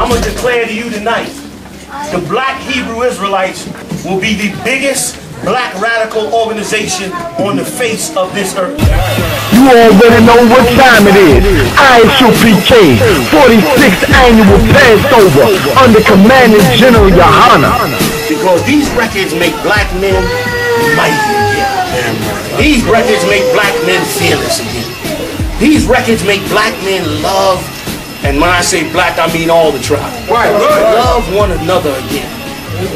I'm going to declare to you tonight, the Black Hebrew Israelites will be the biggest black radical organization on the face of this earth. You already know what time it is. I.S.U.P.K. 46th annual Passover under commanding General Yohanna. Because these records make black men mighty again. These records make black men fearless again. These records make black men love, and when I say black, I mean all the tribes. Right. Love one another again.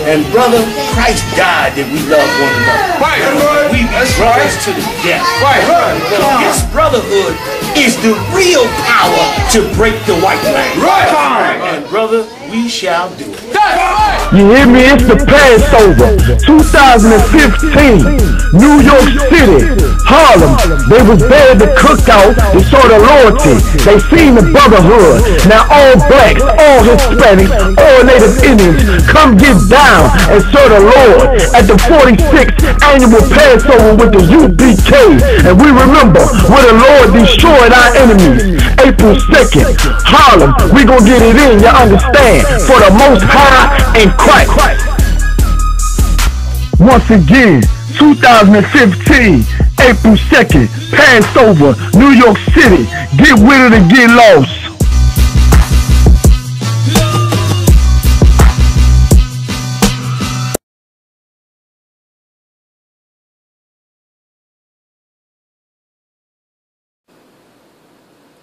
And brother, Christ died that we love one another. Right. We be brothers to the death. Right. This brotherhood is the real power to break the white man. Right. And brother, we shall do it. You hear me? It's the Passover 2015, New York City, Harlem. They was there to cook out. They saw the loyalty. They seen the brotherhood. Now all blacks, all Hispanics, all Native Indians, come get down and serve the Lord at the 46th annual Passover with the U.P.K. And we remember where the Lord destroyed our enemies. April 2nd, Harlem. We gonna get it in, you understand? For the Most High and Christ. Once again, 2015, April 2nd, Passover, New York City. Get with it or get lost.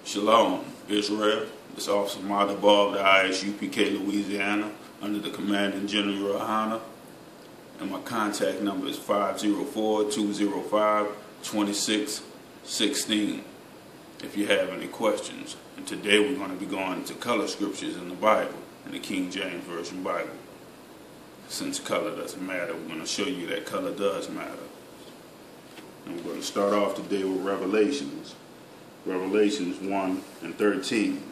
Shalom, Israel. This Officer Madabar of the I.S.U.P.K. Louisiana, under the commanding General Yohanna, and my contact number is 504-205-2616 if you have any questions. And today we're going to be going into color scriptures in the Bible, in the King James Version Bible. Since color doesn't matter, we're going to show you that color does matter. And we're going to start off today with Revelations 1 and 13.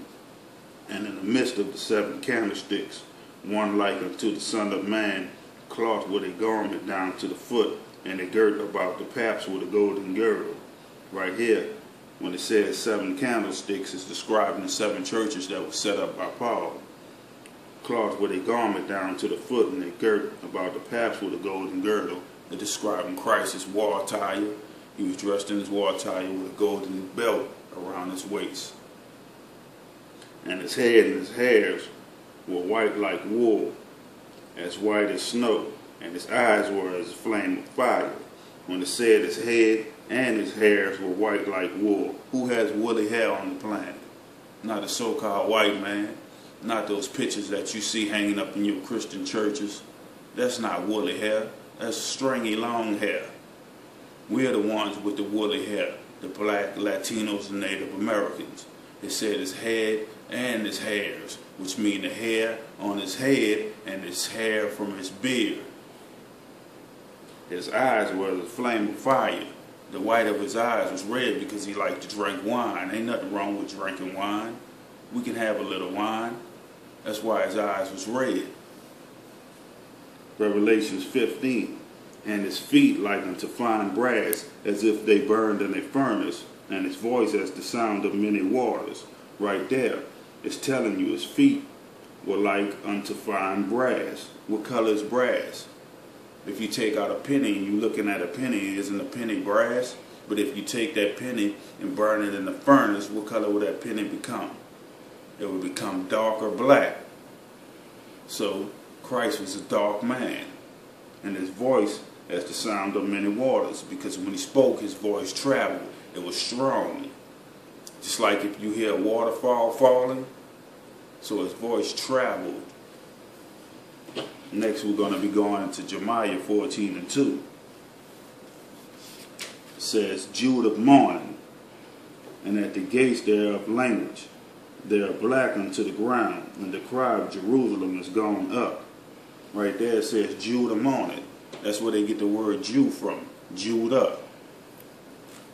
And in the midst of the 7 candlesticks, one like unto the Son of Man, cloth with a garment down to the foot, and a girt about the paps with a golden girdle. Right here, when it says 7 candlesticks, it's describing the 7 churches that were set up by Paul. Cloth with a garment down to the foot, and a girt about the paps with a golden girdle. It's describing Christ's war attire. He was dressed in his war attire with a golden belt around his waist. And his head and his hairs were white like wool, as white as snow, and his eyes were as a flame of fire. When it said his head and his hairs were white like wool. Who has woolly hair on the planet? Not a so-called white man. Not those pictures that you see hanging up in your Christian churches. That's not woolly hair. That's stringy long hair. We're the ones with the woolly hair, the black, Latinos, and Native Americans. It said his head and his hairs, which mean the hair on his head and his hair from his beard. His eyes were as a flame of fire. The white of his eyes was red because he liked to drink wine. Ain't nothing wrong with drinking wine. We can have a little wine. That's why his eyes was red. Revelations 15. And his feet like unto fine brass, as if they burned in a furnace, and his voice as the sound of many waters. Right there, it's telling you his feet were like unto fine brass. What color is brass? If you take out a penny and you're looking at a penny, isn't a penny brass? But if you take that penny and burn it in the furnace, what color will that penny become? It will become dark or black. So Christ was a dark man, and his voice as the sound of many waters, because when he spoke, his voice traveled. It was strong. Just like if you hear a waterfall falling, so his voice traveled. Next, we're going to be going into Jeremiah 14 and 2. It says, Jude of mourning, and at the gates thereof language. They are black unto the ground, and the cry of Jerusalem is gone up. Right there it says Jude of mourning. That's where they get the word Jew from, Jewed up.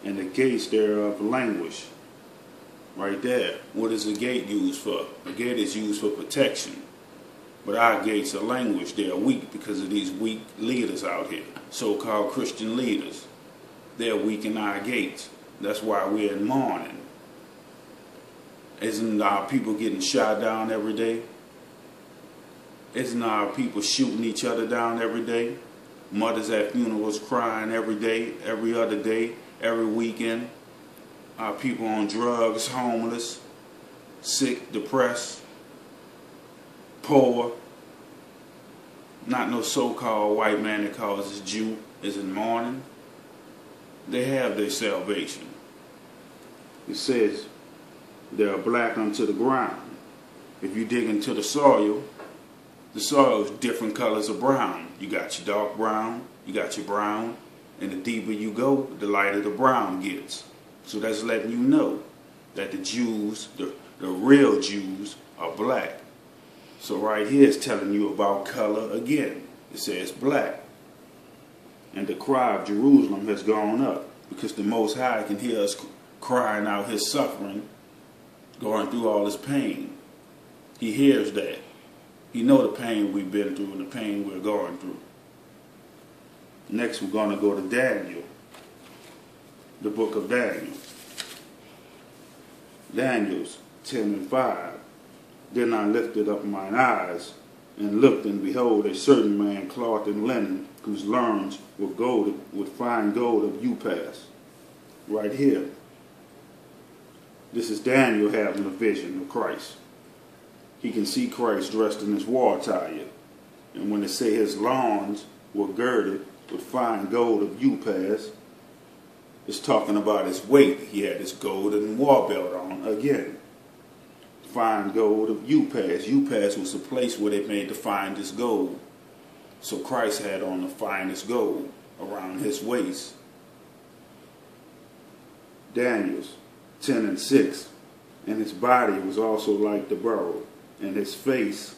And the gates thereof languish. Right there. What is a gate used for? A gate is used for protection. But our gates are languished. They are weak because of these weak leaders out here. So-called Christian leaders. They're weak in our gates. That's why we're in mourning. Isn't our people getting shot down every day? Isn't our people shooting each other down every day? Mothers at funerals crying every day, every other day, every weekend. Our people on drugs, homeless, sick, depressed, poor. Not no so-called white man that calls us Jew is in mourning. They have their salvation. It says they are black unto the ground. If you dig into the soil is different colors of brown. You got your dark brown, you got your brown, and the deeper you go, the lighter the brown gets. So that's letting you know that the Jews, the real Jews, are black. So right here it's telling you about color again. It says black. And the cry of Jerusalem has gone up, because the Most High can hear us crying out his suffering, going through all his pain. He hears that. He knows the pain we've been through and the pain we're going through. Next we're going to go to Daniel, the book of Daniel. Daniel's 10:5. Then I lifted up mine eyes and looked, and behold, a certain man clothed in linen, whose loins were golded with fine gold of Upas. Right here. This is Daniel having a vision of Christ. He can see Christ dressed in his war attire. And when they say his loins were girded with fine gold of Upas, it's talking about his weight. He had his golden war belt on again. Fine gold of Upas. Upas was the place where they made the finest gold. So Christ had on the finest gold around his waist. Daniel's 10:6. And his body was also like the beryl, and his face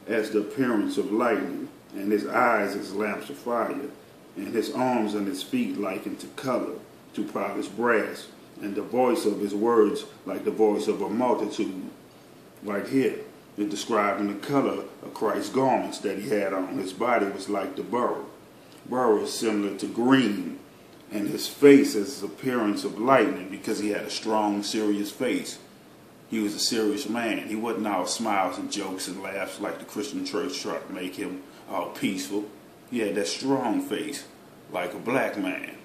as the appearance of lightning, and his eyes as lamps of fire, and his arms and his feet like unto color, to polished brass, and the voice of his words like the voice of a multitude. Right here, it's describing the color of Christ's garments that he had on. His body was like the beryl. Beryl is similar to green, and his face as his appearance of lightning, because he had a strong, serious face. He was a serious man. He wasn't all smiles and jokes and laughs like the Christian church tried to make him all peaceful. He had that strong face, like a black man.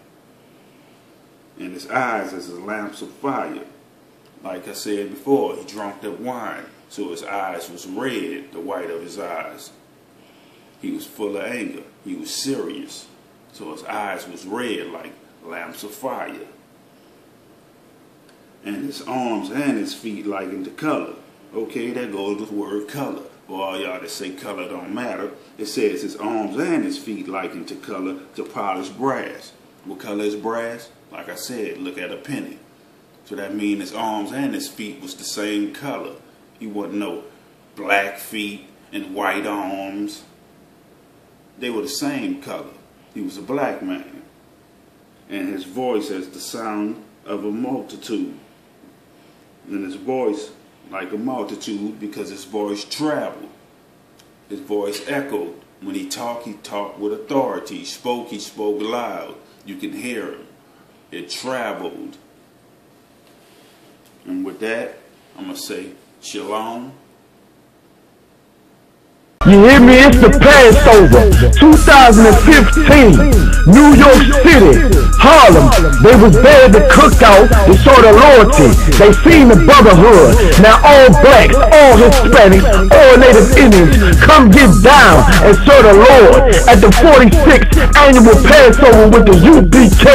And his eyes as lamps of fire. Like I said before, he drank that wine, so his eyes was red, the white of his eyes. He was full of anger. He was serious, so his eyes was red like lamps of fire. And his arms and his feet like into color. Okay, that goes with the word color. For all y'all that say color don't matter, it says his arms and his feet like into color, to polished brass. What color is brass? Like I said, look at a penny. So that means his arms and his feet was the same color. He wasn't no black feet and white arms. They were the same color. He was a black man. And his voice as the sound of a multitude. And his voice like a multitude, because his voice traveled. His voice echoed. When he talked with authority. He spoke loud. You can hear him. It traveled. And with that, I'm going to say shalom. You hear me? It's the Passover, 2015, New York City, Harlem. They was there to cook out. They saw the loyalty. They seen the brotherhood. Now all blacks, all Hispanics, all Native Indians, come get down and serve the Lord at the 46th annual Passover with the U.P.K.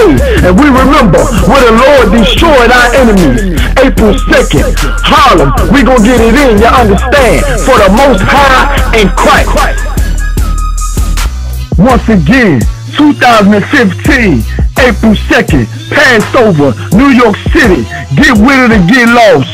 And we remember where the Lord destroyed our enemies. April 2nd, Harlem. We gonna get it in, you understand? For the Most High and Christ. Once again, 2015, April 2nd, Passover, New York City. Get with it and get lost.